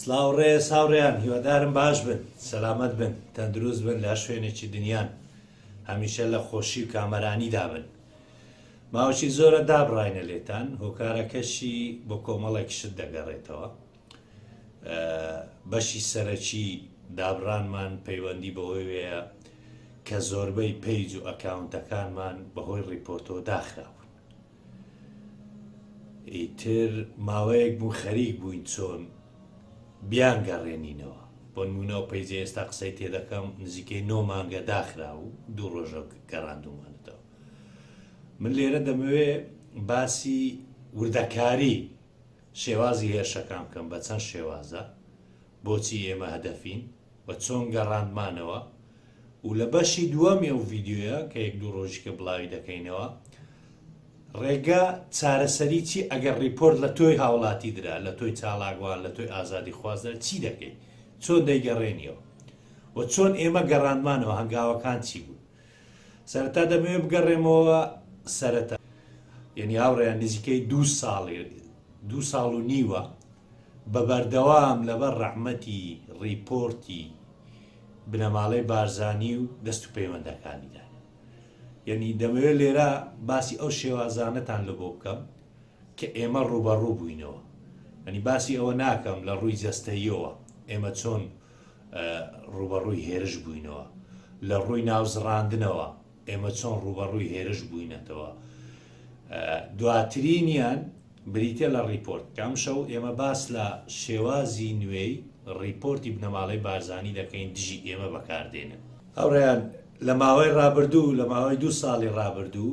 سلااوڕێ ساوڕێیان هیوادارم باش بن سەلامەت بن تەندروست بن لە شوێنێکی دنیان هەمیشە لە خۆشی و کامەرانی دابن. ماوەی زۆرە دابڕینە لێتان هۆکارەکەشی بۆ کۆمەڵێک شت دەگەڕێتەوە. بەشی سەرەکی دابڕانمان پەیوەندی بەهۆی وەیە کە زۆربەی پیج و ئەکاونتەکانمان بەهۆی ڕیپۆرتۆ داخراون. ئیتر ماوەیەک بوو خەریک بووین چۆن بیان گەڕێنینەوە. بۆ نمونە و پەیجێ ئێستا قسەی تێدەکەم نزیکەی 9 مانگە داخرا و 2 ڕۆژە گەڕاندومانەتەوە. من لێرە دەمەوێت باسی وردەکاری شێوازی هێرشەکان بکەم بە چەند شێوازە، بۆچی ئێمە هەدەفین و چۆن گەڕاندمانەوە. و لە بەشی دووەمی ئەو ڤیددیویە کە 1-2 ڕۆژیکە بڵاوی دەکەینەوە ڕێگە چارەسەری چی ئەگەر ریپۆرت لە تۆی هاوڵاتی درا، لە تۆی چالاگوان، لە تۆی ئازادی خوازدە چی دەکەی، چۆن دەیگەڕێنیەوە و چۆن ئێمە گەڕاندمانەوە، هەنگاوەکان چی بوو. سەرەتا دەمەوێت بگەڕێمەوە سەرەتا، یعنی هاوڕێیان نزیکەی 2 ساڵ و نیوە بە بەردەوام لەبەر ڕەحمەتی ریپۆرتی بنەماڵەی بارزانی و دەست و پەیوەندەکانیدا. یعنی دەمەوێت لێرە باسی ئەو شێوازانەتان لە بۆ بکەم کە ئێمە ڕوبەڕوو بووینەوە. ئەنی باسی ئەوە ناکەم لە ڕووی جەستەییەوە ئێمە چۆن ڕوبەڕووی هێرش بووینەوە، لە ڕووی ناوزڕاندنەوە ئێمە چۆن ڕوبەڕووی هێرش بووینەتەوە. دواترینیان بریتە لە ریپۆرت. کام شەو ئێمە باس لە شێوازی نوێی ریپۆرتی بنەماڵەی بارزانی دەکەین دژی ئێمە بەکاردێنن. هەوڕێیان لە ماوەی ڕابردوو، لە ماوەی 2 ساڵی ڕابردوو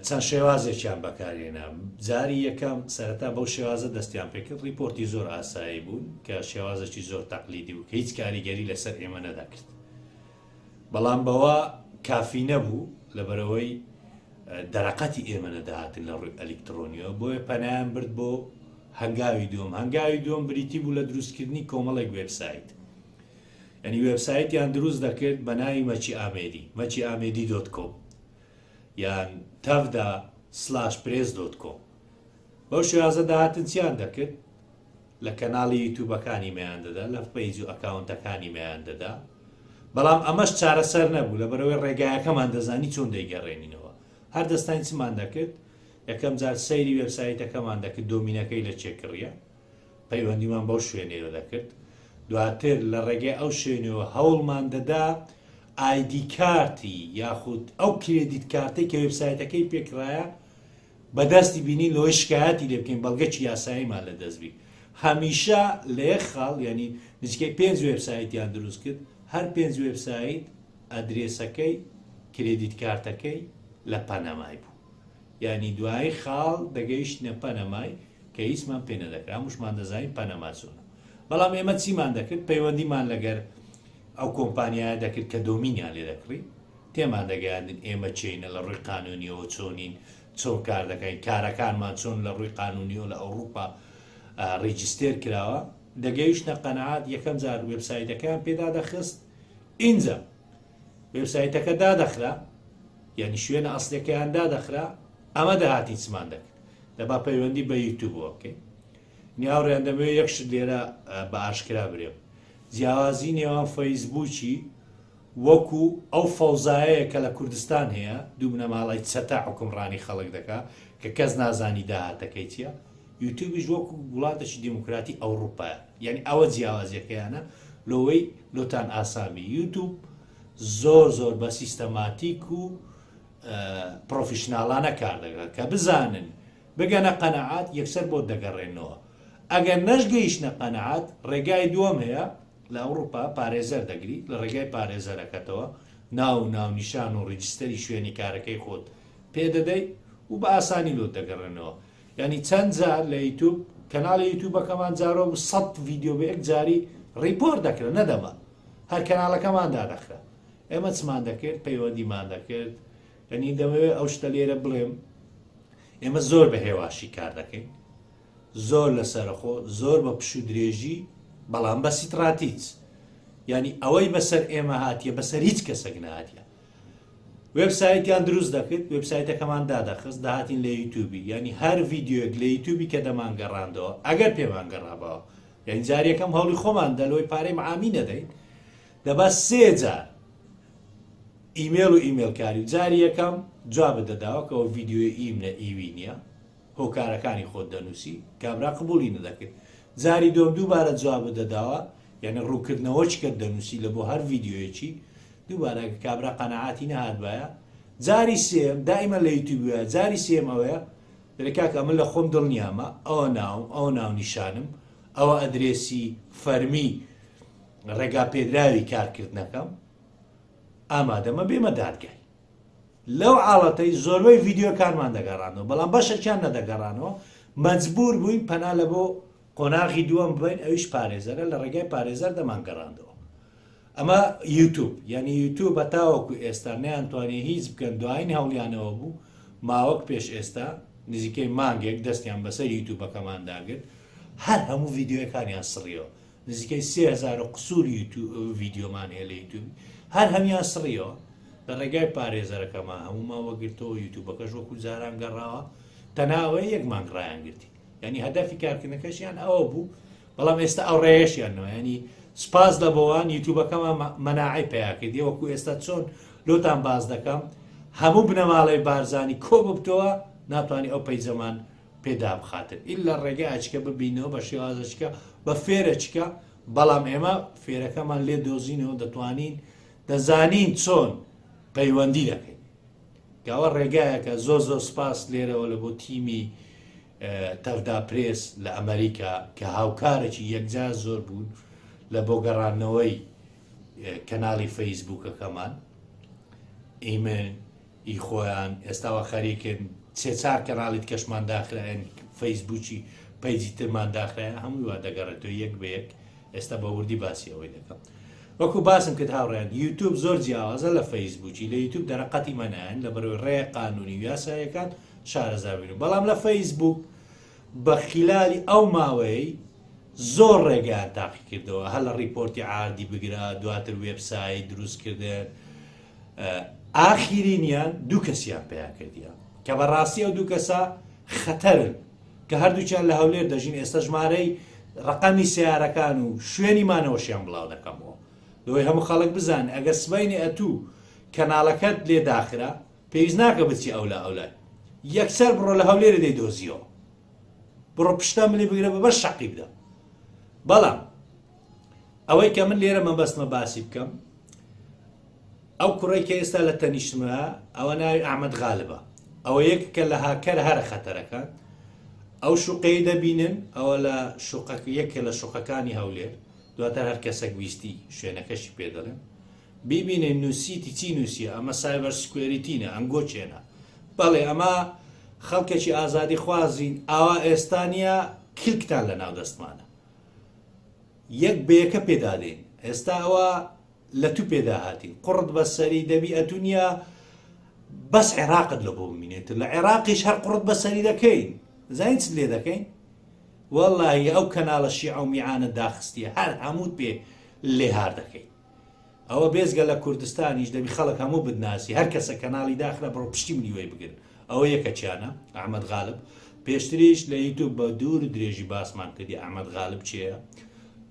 چەند شێوازێکیان بەکارێنە. جاری یەکەم سەرەتا بەو شێوازە دەستیان پێکرد، ریپۆرتی زۆر ئاسایی بوون کە شێوازێکی زۆر تەقلیدی بوو کە هیچ کاریگەری لەسەر ئێمە نەدەکرد. بەڵام بەوە کافی نەبوو لەبەرەوەی دەرەقەتی ئێمە نەداهاتن لە ڕووی ئەلکترۆنیەوە، بۆیە پەنایان برد بۆ هەنگاوی دووەم. هەنگاوی دووەم بریتی بوو لە دروستکردنی کۆمەڵێک وێبسایت. یعنی وێبسایتیان دروست دەکرد بە ناوی مەچی ئامێدی، مەچی ئامێدی.com یان tavda/press.com. بەو شێوازە داهاتن چیان دەکرد؟ لە کەناڵی یوتیوبەکانی مەیان دەدا، لە پەیج و ئەکاونتەکانی مەیان دەدا. بەڵام ئەمەش چارەسەر نەبوو لەبەرەوەی ڕێگایەکەمان دەزانی چۆن دەیگەڕێنینەوە. هەر دەستانی چمان دەکرد؟ یەکەم جار سەیری وێبسایتەکەمان دەکرد، دۆمینەکەی لە چێکڕیە، پەیوەندیمان بەو شوێنەوە دەکرد. دواتر لە ڕێگەی ئەو شوێنەوە هەوڵمان دەدا ئایدی کارتی یاخود ئەو کرێدیت کارتەی کە وێبسایتەکەی پێکرایە بەدەستی بینین لەوەی شکایەتی لێ بکەین بەڵگەی یاساییمان لە دەست بی. هەمیشە لە یەک خاڵ، ینی نزیکەی 5 وێبسایتیان دروست کرد، هەر 5 وێبسایت ئەدرێسەکەی کرێدیت کارتەکەی لە پەنەمای بوو. یعنی دوای خاڵ دەگەیشتنە پەنەمای کە هیچمان پێ نەدەکرا، هەمووشمان دەزانین پەنەما چۆنە. بەڵام ئێمە چیمان دەکرد؟ پەیوەندیمان لەگەر ئەو کۆمپانیایە دەکرد کە دۆمینیان لێ دەکڕی، تێمان دەگەیاندن ئێمە چینە لە ڕووی قانونیەوە چۆنین، چۆن کار دەکەین، کارەکانمان چۆن لە ڕووی قانونیەوە لە ئەوروپا ڕیجستێر کراوە. دەگەیشتنە قەنەعات. یەکەم جار وێبسایتەکەیان پێدا دەخست، ئینجا وێبسایتەکە دادەخرا، یعنی شوێنە ئەسڵەکەیان دادەخرا، ئەمە داهاتی چمان دەکرد دەبا پەیوەندی بە یوتیوبەوە بکەین. نیاوڕیان دەمەوێت یەکشت لێرە بە ئاشکرا برێ، جیاوازی نێوان فەیسبووکی وەکو ئەو فەوزایەیە کە لە کوردستان هەیە، دوو بنەماڵی چەتە حکومڕانی خەڵک دەکا کە کەس نازانی داهاتەکەی چییە. یوتیوبیش وەکو وڵاتێکی دیموکراتی ئەوروپایە، یعنی ئەوە جیاوازیەکەیانە لەوەی لۆتان ئاسامی. یوتیوب زۆر بە سیستەماتیک و پرۆفیشناڵانە کار دەکات کە بزانن بگەنە قەنەعات یەکسەر بۆ دەگەڕێنەوە. ئەگەر نەشگەیشتە قەنەعات ڕێگای دووەم هەیە لە ئەوروپا، پارێزەر دەگری، لە ڕێگای پارێزەرەکەتەوە ناونیشان و ڕیجستەری شوێنی کارەکەی خۆت پێدەدەی و بە ئاسانی لۆ دەگەڕێنەوە. یعنی چەند جار لە یوتیوب کەناڵی یوتیوبەکەمان جارۆ 100 ڤیدیۆ بە یەک جاری ریپۆرت دەکرێت، نەدەما هەر کەناڵەکەمان دادەخرا. ئێمە چمان دەکرد؟ پەیوەندیمان دەکرد. یعنی دەمەوێت ئەو شتە لێرە بڵێم ئێمە زۆر بە هێواشی کار دەکەین، زۆر لەسەرخۆ، زۆر بە پشو درێژی، بەڵام بە سیتراتیچ. یعنی ئەوەی بەسەر ئێمە هاتیە بەسەر هیچ کەسێک نهاتیە. وێبسایتیان دروست دەکرد، وێبسایتەکەمان دادەخست، داهاتین لە یوتیوبی. یعنی هەر ڤیدیۆیەک لە یوتیوبی کە دەمانگەڕاندەوە ئەگەر پێمانگەڕابەوە یعنی جار یەکەم هەوڵی خۆمان دەلۆی پارەی معامی نەدەین دەبا 3 جار ئیمێل و ئیمێلکاری جاری یەکەم جواب دەداوە کەەوە ڤیددیۆی ئیمنە ئیوی نییە هۆکارەکانی خۆت دەنووسی کابرا قبولی نەدەکرد جاری دۆم دووبارە جواب دەداوە یعنی ڕووکردنەوە چکرد دەنووسی لە بۆ هەر ڤیددیۆیەکی دووبارە کابرا قەنەعاتی نەهاتبایە جاری سێم دائیمە لە یوتیوبە جاری سێم ئەوەیە دەکاکە ئەمە لە خۆم دڵنیامە ئەوە ناو نیشانم ئەوە ئەدرێسی فەرمی ڕێگا پێدراوی کارکردنەکەم ئامادەمە بێمە دادگای لەو حاڵەتەی زۆربەی ڤیددیۆکانمان دەگەڕانەوە بەڵام بەشێکیان نەدەگەڕانەوە مەجبور بووین پەنا لە بۆ قۆناغی دووەم بین ئەویش پارێزەرە لە ڕێگای پارێزەر دەمانگەڕاندەوە ئەمە یوتیوب یعنی یوتیوب هەتاوەکو ئێستا نەیانتوانێت هیچ بکەن دوایین هەوڵیانەوە بوو ماوەک پێش ئێستا نزیکەی مانگێک دەستیان بەسەر یوتیوبەکەمانداگرت هەر هەموو ڤیددیۆەکانیان سڕیەوە نزیکەی 3000 قسوور ڤیددیۆمان هەیە لە یوتیوب هەر هەمیان سڕیەوە لە ڕێگای پارێزەرەکەمان هەموو ماوەگرتەوە یوتیوبەکەش وەکو جاران گەڕاوە تەناوەی یەک مانگ ڕایان گرتی ینی هەدەفی کارکردنەکەشیان ئەوە بوو بەڵام ئێستا ئەو ڕێژیانەوە ینی سپاس لە بۆوان یوتیوبەکەمان مەناعی پێیاکردی وەکو ئێستا چۆن لۆتان باز دەکەم هەموو بنەماڵی بارزانی کۆ ببتەوە ناتوانانی ئەو پەیجەمان پێدا بخاتن ئیلا ڕێگای ئاچکە ببینەوە بە شێوازەچکە بە فێرەچکە بەڵام ئێمە فێرەکەمان لێ دۆزینەوە دەتوانین دەزانین چۆن پەیوەندی دەکەین کەەوە ڕێگایەکە زۆر سپاس لێرەوە لە بۆ تیمی تەفدا پرێس لە ئەمریکا کە هاوکارێکی یەکجار زۆر بوون لە بۆ گەڕانەوەی کەناڵی فەیسبووکەکەمان ئیمن ئی خۆیان ئێستاوە خەریکن چێچار کەناڵیت کەشمان داخرایەن فەیسبووکی پەیجی ترمان داخرایە هەمووی وا دەگەڕێتەوە یەک بە یەک ئێستا بە وردی باسی ئەوەی دەکەم وەکو باسم کرد هاوڕێن یوتیوب زۆر جیاوازە لە فەیسبووکی لە یوتیوب دەرەقەتی مەنایەن لە بەرەوەی ڕێ قانونی و یاسایەکان شارەزابین بەڵام لە فەیسبووک بە خلالی ئەو ماوەی زۆر ڕێگەیان تاقی کردەوە هەر لە ڕیپۆرتی عاردی بگرا دواتر وێبسایت دروستکردن ئاخرینیان دوو کەسیان پێیا کردیان کە بەڕاستی ئەو دوو کەسە خەتەرن کە هەردووچیان لە هەولێر دەژین ئێستا ژمارەی ڕقەمی سیارەکان و شوێنی مانەوەشیان بڵاو دەکەمەوە لەوەی هەموو خەڵک بزان ئەگەر سبەینی ئەتوو کەناڵەکەت لێ داخرا پێویست ناکە بچی ئەولای یەکسەر بڕۆ لە هەولێرە دەیدۆزیەوە بڕۆ پشتە ملی بگرە بە بەش شەقی بدە بەڵام ئەوەی کە من لێرە مەبەستمە باسی بکەم ئەو کوڕی کە ئێستا لە تەنیشتمە ئەوە ناوی ئەحمەد غالبە ئەوە یەککە لە هاکەر هەرە خەتەرەکان ئەو شوقەی دەبینن ئەوە لە یەکێ لە شوقەکانی هەولێر دواتر هەر کەسێک ویستی شوێنەکەشی پێ دەڵێن بیبینێن نووسیتی چی نووسیە ئەمە سایبەر سکوێریتینە ئەنگۆ چێنە بەڵێ ئەمە خەڵکێکی ئازادی خوازین ئاوا ئێستانیا کلکتان لە ناو دەستمانە یەک بەیەکە پێدادێن ئێستا ئەوە لە تو پێداهاتین قڕت بەسەری دەبی ئەتونیا بەس عێراقت لە بۆ بمینێتن لە عێراقیش هەر قڕت بەسەری دەکەین زانین چ لێ دەکەین وەڵڵاهی ئەو کەناڵە شیعە و میعانە داخستیە هەر هەمووت پێ لێهار دەکەین ئەوە بێزگە لە کوردستانیش دەبی خەڵک هەموو بدناسی هەر کەسە کەناڵی داخرا بڕۆ پشتی منی وێ بگرن ئەوە یەکە چیانە ئەحمەد غالب پێشتریش لە یوتیوب بە دوور درێژی باسمان کردی ئەحمەد غالب چییە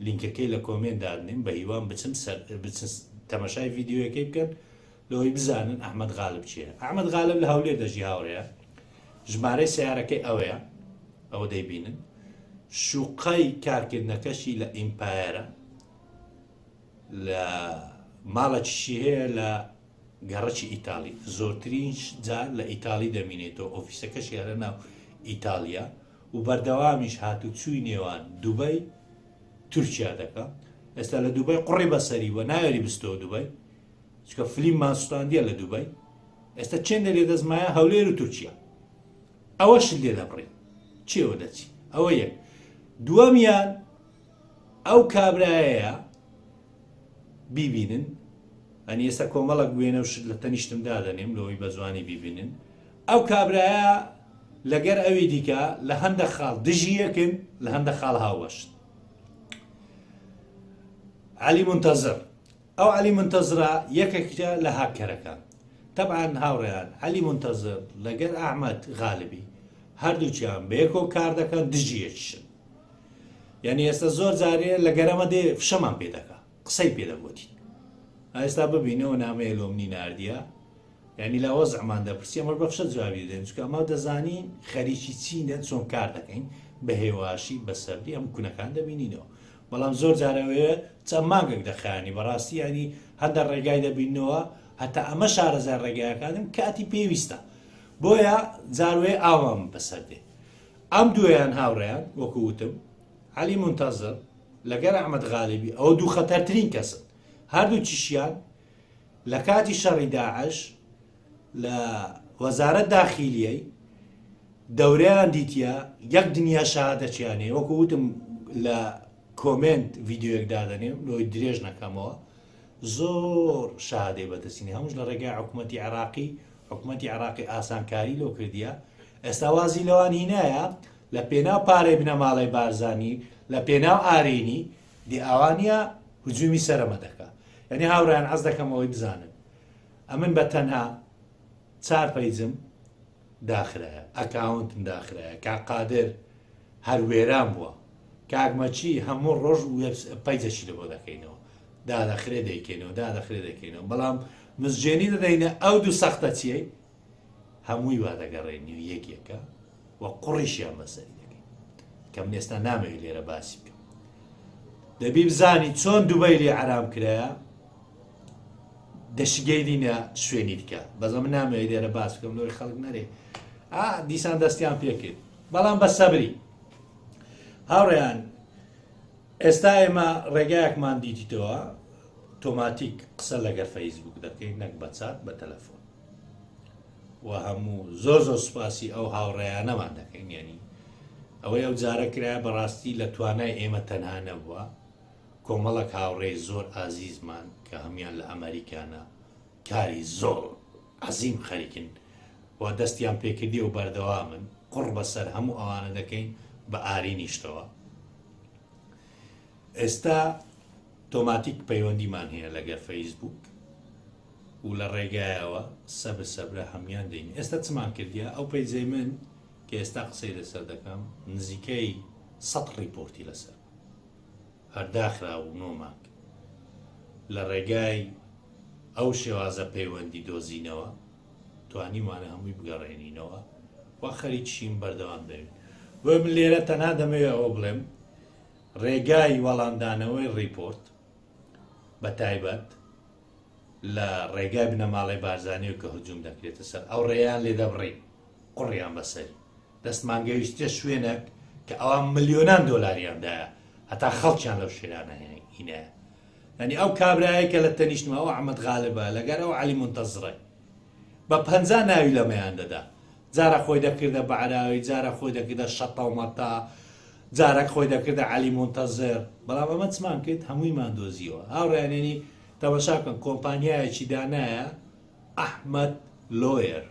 لینکەکەی لە کۆمێن دادنین بە هیوان بچن تەماشای ڤیددیۆیەکەی بکەن لەوەی بزانن ئەحمەد غالب چییە ئەحمەد غالب لە هەولێر دەژی هاوڕێیە ژمارەی سیارەکەی ئەوەیە ئەوە دەیبینن شوقەی کارکردنەکەشی لە ئیمپایرە لە ماڵەکیشی هەیە لە گەڕەکی ئیتالی زۆرترین جار لە ئیتالی دەمینێتەوە ئۆفیسەکەشی هەرە ناو ئیتالیا و بەردەوامیش هاتو چووی نێوان دووبەی تورکیا دەکە ئێستا لە دووبەی قوڕی بەسەری وە نایەری بستەوە دووبەی چکە فلیم ماسوستاندیە لە دووبەی ئێستا چێندە لێ دەزمایە هەولێر و تورکیا ئەوەش لێ دەبڕێ چێوە دەچی ئەوە یەک دووەمیان ئەو کابرایەیە بیبینن ئەنی ئێستا کۆمەڵک وێنە و لە تەنیشتم دادەنێم لەوەی بە جوانی بیبینن ئەو کابرایە لەگەر ئەوی دیکە لە هەندە خاڵ دژی یەکن لە هەندە خاڵ هاوەشت علی منتەزر ئەو علی منتەزرە یەکێکە لە هاکەرەکان تەبعاً هاوڕێیان علی منتەزر لەگەر ئەحمەد غالبی هەردووچیان بەیەکەوە کار دەکەن دژی یەکیشن یعنی ئێستا زۆر جارێ لە گەرەمە دێ فشەمان پێ دەکا قسەی پێ دەگوتی ئێستا ببینەوە نامەیە لۆمنی ناردیە یعنی لە وەزعمان دەپرسی ئەمە بە فشە جوابی دێن چکە ئەمە دەزانین خەریکی چینە چۆن کار دەکەین بە هێواشی بە سەبری ئەم کوونەکان دەبینینەوە بەڵام زۆر جارەوەیە چەند مانگێک دەخایانی بەڕاستی ینی هەندە ڕێگای دەبینەوە هەتا ئەمە شارەزار ڕێگایەکانم کاتی پێویستە بۆیە جاروێ ئاوام بەسەر دێ ئەم دوێیان هاوڕێیان وەکو وتم عەلی مونتەزر لەگەر ئەحمەد غالیبی ئەوە دوو خەتەرترین کەسن هەردوو چیشیان لە کاتی شەڕی داعش لە وەزارەت داخیلیەی دەورەیان دیتە یەک دنیا شەهادەتیانێ وەکو وتم لە کۆمنت ڤیددیۆیەک دادەنێم لۆی درێژ نەکەمەوە زۆر شادێ بەدەستینی هەمووش لە ڕێگای حکوومەتی عێراقی ئاسانکاری لۆ کردیە ئێستا وازی لەوان هینایە لە پێناو پارەی بنە ماڵی بارزانی لە پێناو ئارێنی دی ئەوانە هجومی سەرەمە دەکا یعنی هاوڕیان حەز دەکەمەوەی بزانن ئەمن بە تەنها 4 پەیجم داخرایە ئەکاونتم داخرایە کاقادر هەر وێران بووە کاگمەچی هەموو ڕۆژ پەیجەشی لە بۆ دەکەینەوە دادەخرێ دەکەینەوە بەڵام مزجێنی دەدەینە ئەو دوو سەختە چیەی هەمووی وا دەگەڕێنی و یەکێکە و قوڕیشیان بەسەری دەکەین کەم ئێستا نامەوێت لێرە باسی بکەم دەبی بزانی چۆن دووبەی لێ عەرام کرایە دەشگەی دینە شوێنی دیکە بەزەم نامەوێت لێرە باس بکەم لۆی خەڵک نەرێ دیسان دەستیان پێکرد بەڵام بە سەبری هاوڕێیان ئێستا ئێمە ڕێگایەکمان دیتیتەوە تۆماتیک قسە لەگەر فەیسبوک دەکەین نەک بە چات بە تەلەفۆن و هەموو زۆر سوپاسی ئەو هاوڕێیانەمان دەکەین یعنی ئەوەی ئەو جارە کرایە بەڕاستی لە توانای ئێمە تەنها نەبووە کۆمەڵک هاوڕێی زۆر ئازیزمان کە هەمیان لە ئەمریکانە کاری زۆر عەزیم خەریکن و دەستیان پێکردی و بەردەوامن قوڕ بەسەر هەموو ئەوانە دەکەین بە ئارینیشتەوە ئێستا تۆماتیک پەیوەندیمان هەیە لەگەر فەیسبوک و لە ڕێگایەوە سەبرە هەمیان دەین ئێستا چمان کردیە ئەو پەیجەی من کە ئێستا قسەی لەسەر دەکەم نزیکەی 100 ڕیپۆرتی لەسەر هەرداخرا و نۆماک لە ڕێگای ئەو شێوازە پەیوەندی دۆزینەوە توانیمانە هەمووی بگەڕێنینەوە و خەریکیشین بەردەوام دەوین بۆ من لێرە تەنها دەمەوێت ئەوە بڵێم ڕێگای وەڵامدانەوەی ڕیپۆرت بە تایبەت لە ڕێگای بنەماڵی بارزانانی و کە هجووم دەکرێتە سەر ئەو ڕێیان لێ دەبڕێ قوڕیان بەسەری دەستمان گەویستە شوێنێک کە ئەوان ملیۆنان دۆلاریاندایە هەتا خەڵکیان لەو شێرانە هینەیە ینی ئەو کابرایە کە لە تەنیشتمە ئەو ئەحمەد غالبە لەگەر ئەو عەلی مونتەزڕە بە 50 ناوی لەمەیان دەدا جارە خۆی دەکردە بە عراوی جارە خۆی دەکردە شەتە و مەتا جارێک خۆی دەکردە عەلی مونتەزر بەڵام ئەمە چمان کرد هەموویمان دۆزیەوە هاوڕێنێنی تەماشاکەن کۆمپانیایەکی دانایە ئەحمەد لۆیر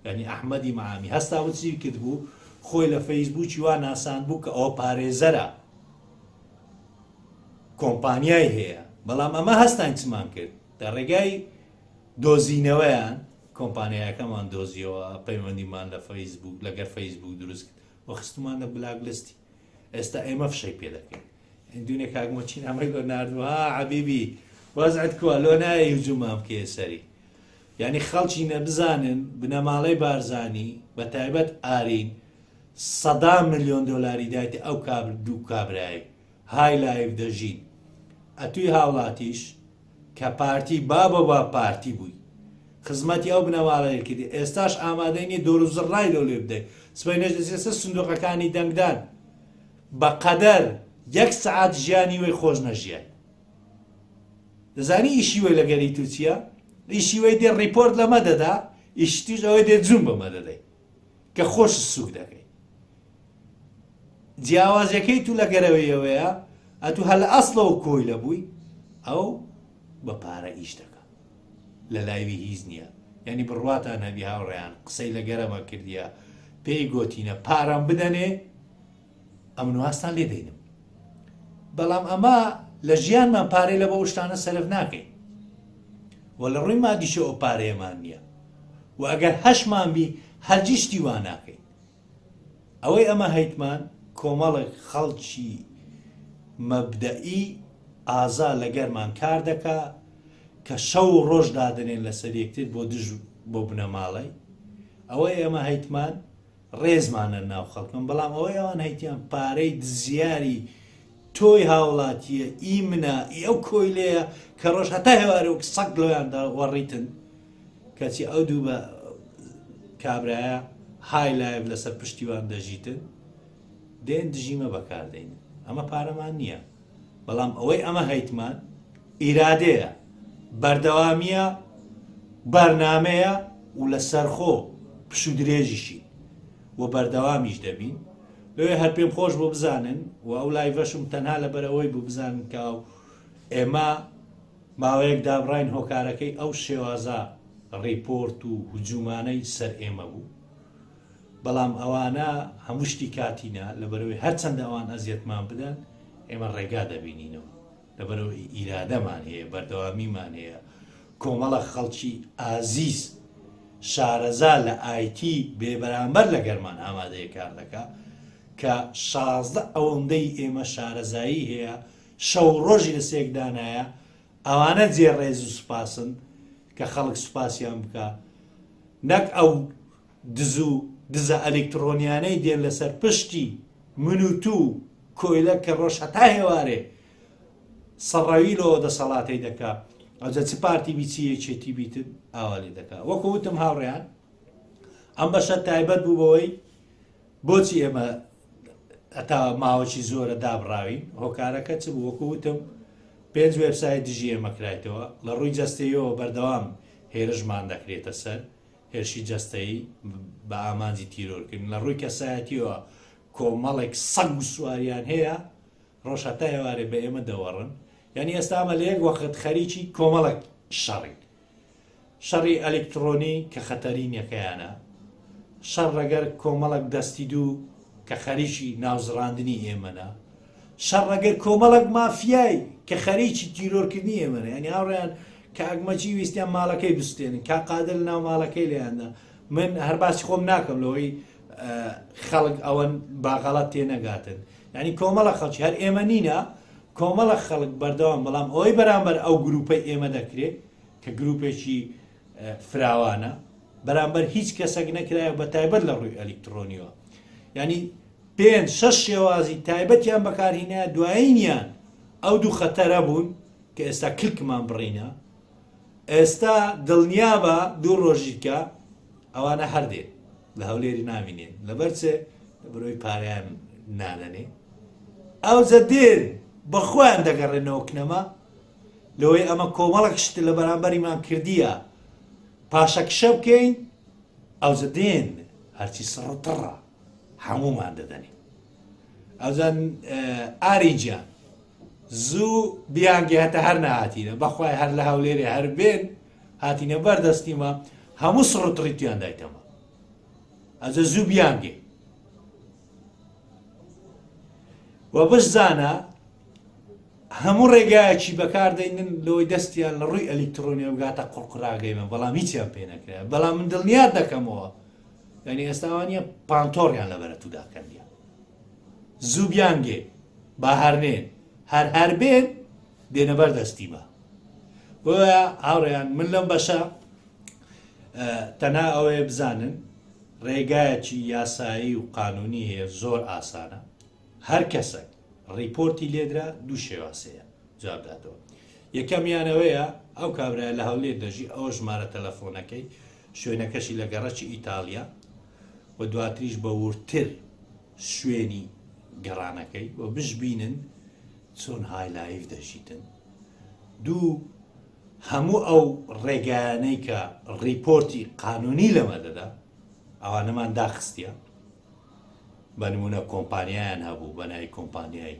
ینی ئەحمەدی مەعامی هەستا چی کرد بوو خۆی لە فەیسبووکی وا ناسان بوو کە ئەوە پارێزەرە کۆمپانیای هەیە بەڵام ئەمە هەستان چمان کرد دە ڕێگای دۆزینەوەیان کۆمپانیایەکەمان دۆزیەوە پەیوەندیمان لە فەیسبوک لەگەر فەیسبوک دروست کرد و خستمان لە بلاکلیستی ئێستا ئێمە فشەی پێ دەکەین دوێنێ کاگمەچین ئەمەی لۆ ناردووە عەبیبی وەزعت کووە لۆ نایە هجوومام بکێ سەری یعنی خەڵکی نەبزانن بنەماڵەی بارزانی بە تایبەت ئارین 100 ملیۆن دۆلاری دایتە ئەو دوو کابرای های لایف دەژین ئەتوی هاوڵاتیش کە پارتی با پارتی بووی خزمەتی ئەو بنەماڵەیە کردی ئێستاش ئامادەینی دۆڕوزڕای لەو لێ بدەیت سبەی نەژدەسێسە سندوقەکانی دەنگدان بەقەدەر 1 سەعات ژیانی وەی خۆش نەژیای دەزانی ئیشی وەی لەگەری تو چییە؟ ئیشی وەی دێ ڕیپۆرت لەمە دەدا ئیشتیش ئەوەی دێ جوون بەمە دەدەی کە خۆش سوک دەکەی جیاوازەکەی تو لەگەرەوەیەوەیە ئەتو هەل لە ئەسڵەوە کۆی لە بووی ئەو بە پارە ئیش دەکە لە لایوی هیچ نییە یعنی بڕواتان هەبی هاوڕێیان قسەی لەگەرەمە کردیە پێی گۆتینە پارەم بدەنێ ئەمن واستان لێ دەینم بەڵام ئەمە لە ژیانمان پارەی لە بە شتانە سەرف ناکەین و لە ڕووی مادیشە ئەو پارەیەمان نییە و ئەگەر هەشمان بی هەرگیشتی وا ناکەین ئەوەی ئەمە هەیتمان کۆمەڵێک خەڵکی مەبدەئی ئازا لەگەرمان کار دەکا کە شەو ڕۆژ دادنێن لەسەر یەکتر بۆ دژ بۆ بنەماڵی ئەوەی ئێمە هەیتمان ڕێزمانە ناو خەڵکم بەڵام ئەوەی ئەوان هەیتیان پارەی دزیاری تۆی هاوڵاتیە ئی منە ئەو کۆیلەیە کە ڕۆژ هەتا هێوارە و سەگ لەویاندا وەڕیتن کەچی ئەو دوو بە کابرایە های لایڤ لەسەر پشتیوان دەژیتن دێن دژیمە بەکاردێن ئەمە پارەمان نییە بەڵام ئەوەی ئەمە هەیتمان ئیرادەیە بەردەوامیە بەرنامەیە و لە سەرخۆ پش و درێژیشی و بەردەوامیش دەبین لەوێ هەر پێم خۆش بۆ بزانن و ئەو لایڤەشم تەنها لەبەرەوەی بۆ بزانن کە ئێمە ماوەیەک دابڕین هۆکارەکەی ئەو شێوازە ڕیپۆرت و هجومانەی سەر ئێمە بوو بەڵام ئەوانە هەموو شتی کاتینە لەبەرەوەی هەرچەندە ئەوان ئەزیەتمان بدەن ئێمە ڕێگا دەبینینەوە لەبەرەوەی ئیرادەمان هەیە بەردەوامیمان هەیە کۆمەڵە خەڵکی ئازیز شارەزا لە ئایتی بێبەرامبەر لە گەرمان ئامادەیە کار دەکا کە 16 ئەوەندەی ئێمە شارەزایی هەیە شەو ڕۆژی لە سێکدانایە ئەوانە جێڕێز و سوپاسن کە خەڵک سوپاسیان بکە نەک ئەو دزە ئەلکترۆنیانەی دێن لەسەر پشتی من و تو کۆیلە کە ڕۆژ هەتا هێوارێ سەڕەویلەوە دەسەڵاتی دەکا ئەوجە چ پارتی بیچیە چێتی بیتن ئاوالی دەکا وەکو وتم هاوڕێیان ئەم بەشە تایبەت بوو بەوەی بۆچی ئێمە ئەتا ماوەی زۆرە دابڕاوین هۆکارەکە چ بوو وەکو وتم 5 وێبسایت دژی ئێمە کرایتەوە لە ڕووی جەستەیەوە بەردەوام هێرشمان دەکرێتە سەر هێرشی جەستەیی بە ئامانجی تیرۆرکردن لە ڕووی کەسایەتیەوە کۆمەڵێک سەگ و سواریان هەیە ڕۆژ هەتا هێوارێ بە ئێمە دەوەڕن یعنی ئێستا ئەمە لە یەک وەخت خەریکی کۆمەڵێک شەڕی شەڕی ئەلکترۆنی کە خەتەرینەکەیانە شەڕ ڕەگەر کۆمەڵک دەستی دوو کە خەریکی ناوزڕاندنی ئێمەە شەڕ ڕەگەر کۆمەڵک مافیای کە خەریکی تیرۆرکردنی ئێمەە ینی هاوڕێیان کە ئەگمەجی ویستیان ماڵەکەی بستێنن کا قادر ناو ماڵەکەی لێیاندا من هەر باسی خۆم ناکەم لەوەی خەڵک ئەوەن باغەڵەت تێنەگاتن ینی کۆمەڵە خەڵکی هەر ئێمە نینە کۆمەڵە خەڵک بەردەوام بەڵام ئەوەی بەرامبەر ئەو گروپەی ئێمە دەکرێت کە گروپێکی فراوانە بەرامبەر هیچ کەسێک نەکرایە بە تایبەت لە ڕووی ئەلکترۆنیەوە ینی 5-6 شێوازی تایبەتیان بەکارهینە دوایینیان ئەو دوو خەتەرە بوون کە ئێستا کلکمان بڕینە ئێستا دڵنیابە دوو ڕۆژیکە ئەوانە هەردێن لە هەولێری نامینێن لەبەرچێ بەرۆی پاریان نانەنێ ئەو زەدێن بەخۆیان دەگەڕێنەوە کنەما لەوەی ئەمە کۆمەڵک شت لە بەرامبەریمان کردیە پاشەکشە بکەین ئەو زەدێن هەرچی سڕتڕە هەمومان دەدەنێ ئەوزان ئاریجیان زوو بیانگی هەتا هەر نهاتینە بەخوای هەر لە هەولێرێ هەر بێن هاتینە بەردەستیمە هەموو سڕتڕیتیان دایتەمە ئەجە زوو بیانگێ و بشزانە هەموو ڕێگایەکی بەکاردێنن لەوەی دەستیان لە ڕووی ئەلکترۆنیە بگاتە قوڕقراگەیمە بەڵام هیچیان پێ نەکرێ بەڵام من دڵنیات دەکەمەوە ینی ئێستاوانە پانتۆڕیان لەبەرە تووداکەندیە زوو بیانگێ با هەرنێن هەر بێن دێنە بەردەستیمە بۆیە هاوڕێیان من لەم بەشە تەنها ئەوەیە بزانن ڕێگایەکی یاسایی و قانونی هەیە زۆر ئاسانە هەر کەسێک ڕیپۆرتی لێدرا دوو شێواسەیە جوابداتەوە یەکەمیانەوەیە ئەو کابرای لە هەولێر دەژی ئەوە ژمارە تەلەفۆنەکەی شوێنەکەشی لە گەڕەکی ئیتالیا و دواتریش بە ورتر شوێنی گەڕانەکەی و بشبینن چۆن های لایڤ دەژیتن دوو هەموو ئەو ڕێگایانەی کە ڕیپۆرتی قانونی لەمە دەدا ئەوانەمان داخستیە بە نمونە کۆمپانیایان هەبوو بە ناوی کۆمپانیای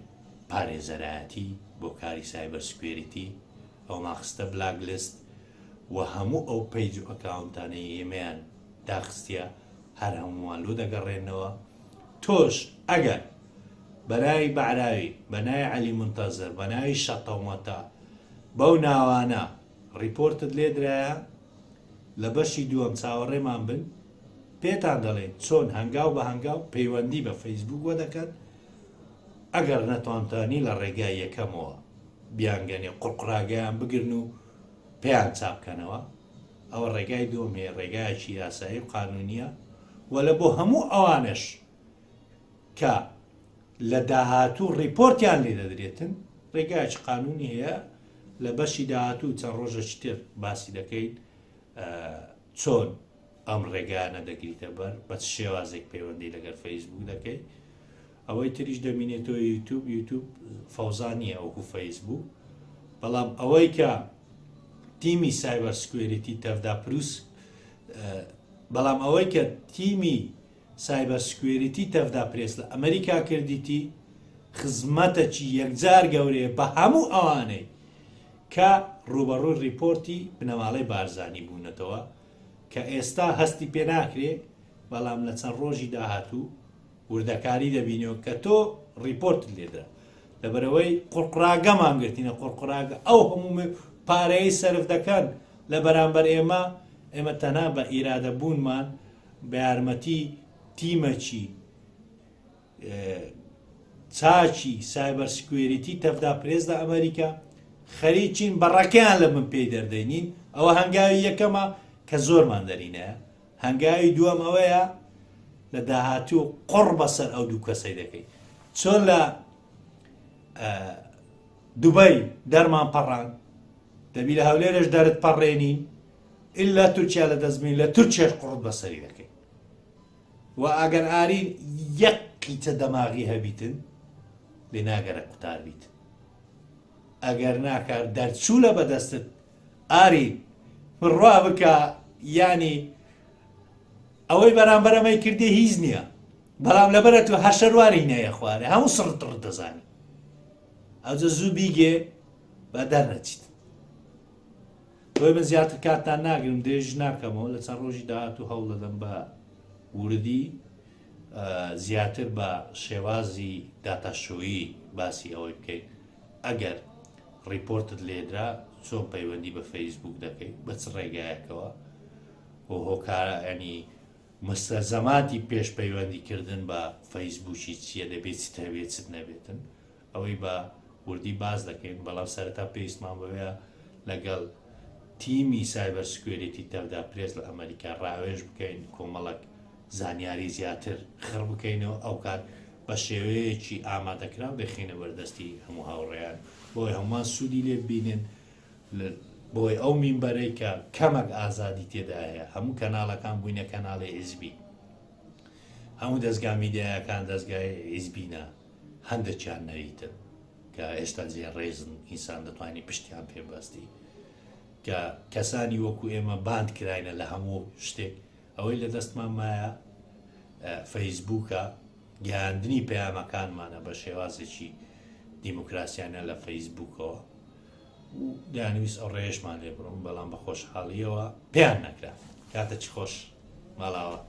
پارێزەرایەتی بۆ کاری سایبەر سکوێریتی ئەو ماخستە بلاک لیست و هەموو ئەو پیج و ئەکاونتانەی ئێمەیان داخستیە هەر هەمووان لۆ دەگەڕێنەوە تۆش ئەگەر بەناوی بەعراوی بەناوی عەلی منتەزر بەناوی شەتەومەتە بەو ناوانە ڕیپۆرتت لێدرایە لە بەشی دووەم چاوەڕێمان بن پێتان دەڵێن چۆن هەنگاو بە هەنگاو پەیوەندی بە فەیسبوک وە دەکەن ئەگەر نەتوانتانی لە ڕێگای یەکەمەوە بیانگەنێ قوڕقراگەیان بگرن و پێیان چاپکەنەوە، ئەوە ڕێگای دووەمێ، ڕێگایەکی یاسایی و قانونیە، و لە بۆ هەموو ئەوانش کە لە داهاتوو ڕیپۆرتیان لێ دەدرێتن ڕێگایکی قانونی هەیە. لە بەشی داهاتوو چەند ڕۆژێکی تر باسی دەکەین چۆن ئەم ڕێگانە دەگریتە بەر، بە شێوازێک پەیوەندی لەگەر فەیسبوک دەکەیت. ئەوەی تریش دەمینێتەوە یوتیوب فەوزانیە وەکو فەیسبوک، بەڵام ئەوەی کە تیمی سایبەر سکوێریتی تەفدا پروس، بەڵام ئەوەی کە تیمی سایبەر سکوێریتی تەفدا پرێس لە ئەمریکا کردیتی خزمەتەکی یەکجار گەورەیە بە هەموو ئەوانەی کە ڕوبەڕووی ریپۆرتی بنەماڵەی بارزانی بوونەتەوە، کە ئێستا هەستی پێ ناکرێ، بەڵام لە چەند ڕۆژی داهاتوو وردەکاری دەبینەوە کە تۆ ریپۆرتت لێدرا لەبەرەوەی قوڕقراگەمان گرتینە. قوڕقراگە ئەو هەموو پارەی سەرف دەکەن لە بەرامبەر ئێمە تەنها بە ئیرادەبوونمان بە یارمەتی تیمەکی چاچی سایبەر سکوێریتی تەفدا پرێز لە ئەمریکا خەریکین بەڕەکەیان لە من پێی دەردەینین. ئەوە هەنگاوی یەکەمە کە زۆرمان دەرینەیە. هەنگاوی دووەم ئەوەیە لە داهاتوو قڕ بەسەر ئەو دوو کەسەی دەکەیت. چۆن لە دوبەی دەرمان پەڕان، دەبی لە هەولێرش دەرت پەڕێنین، ئللا تورکیا لە دەستبین لە تورکیاش قڕت بەسەری دەکەیت. و ئەگەر ئارین یەک قیتە دەماغی هەبیتن لێ ناگەرە قوتار بیت. ئەگەر ناکار دەرچوو لە بەدەستت ئاری بڕوا بکە، ینی ئەوەی بەرامبەر ئەمەی کردی هیچ نییە، بەڵام لەبەرە تو هەشەرواری نەیە خوارێ هەموو سڕت دەزانی، ئەوجە زوو بیگێ بە دەرنەچیت. تۆی من زیاتر کاتان ناگرم، دێژ ناکەمەوە. لە چەند ڕۆژی داهاتوو هەوڵ دەدەم بە وردی زیاتر بە شێوازی داتاشۆیی باسی ئەوەی بکەیت. ئەگەر ریپۆرتت لێدرا چۆن پەیوەندی بە فەیسبوک دەکەیت، بە چ ڕێگایەکەوە، و هۆکارە ینی مستەلزەماتی پێش پەیوەندیکردن بە فەیسبوکی چییە، دەبێت چیت هەبێت چت نەبێتن، ئەوەی بە وردی باز دەکەین. بەڵام سەرەتا پێویستمان بەوەیە لەگەڵ تیمی سایبەر سکوێریتی تەفدا پرێس لە ئەمریکا ڕاوێژ بکەین، کۆمەڵک زانیاری زیاتر خڕ بکەینەوە، ئەو کار بە شێوەیەکی ئامادەکرا و دەخینە بەردەستی هەموو هاوڕێیان، بۆی هەمووان سوودی لێ ببینن، بۆی ئەو مینبەرەی کە کەمەک ئازادی تێدا هەیە. هەموو کەناڵەکان بووینە کەناڵی حیزبی، هەموو دەستگا میدیایەکان دەستگای حیزبینە، هەندێکیان نەریتن کە ئێستا جێ ڕێزن، ئینسان دەتوانانی پشتیان پێبەستی، کە کەسانی وەکو ئێمە باند کراینە لە هەموو شتێک. ئەوەی لە دەستمان مایە فەیسبووکە، گەیاندنی پەیامەکانمانە بە شێوازێکی دیموکراسیانە لە فەیسبووکەوە، و دەیانویست ئەو ڕێژمان لێ بڕۆم، بەڵام بە خۆشحاڵیەوە پێیان نەکرا. کاتە چی خۆش ماڵاوە.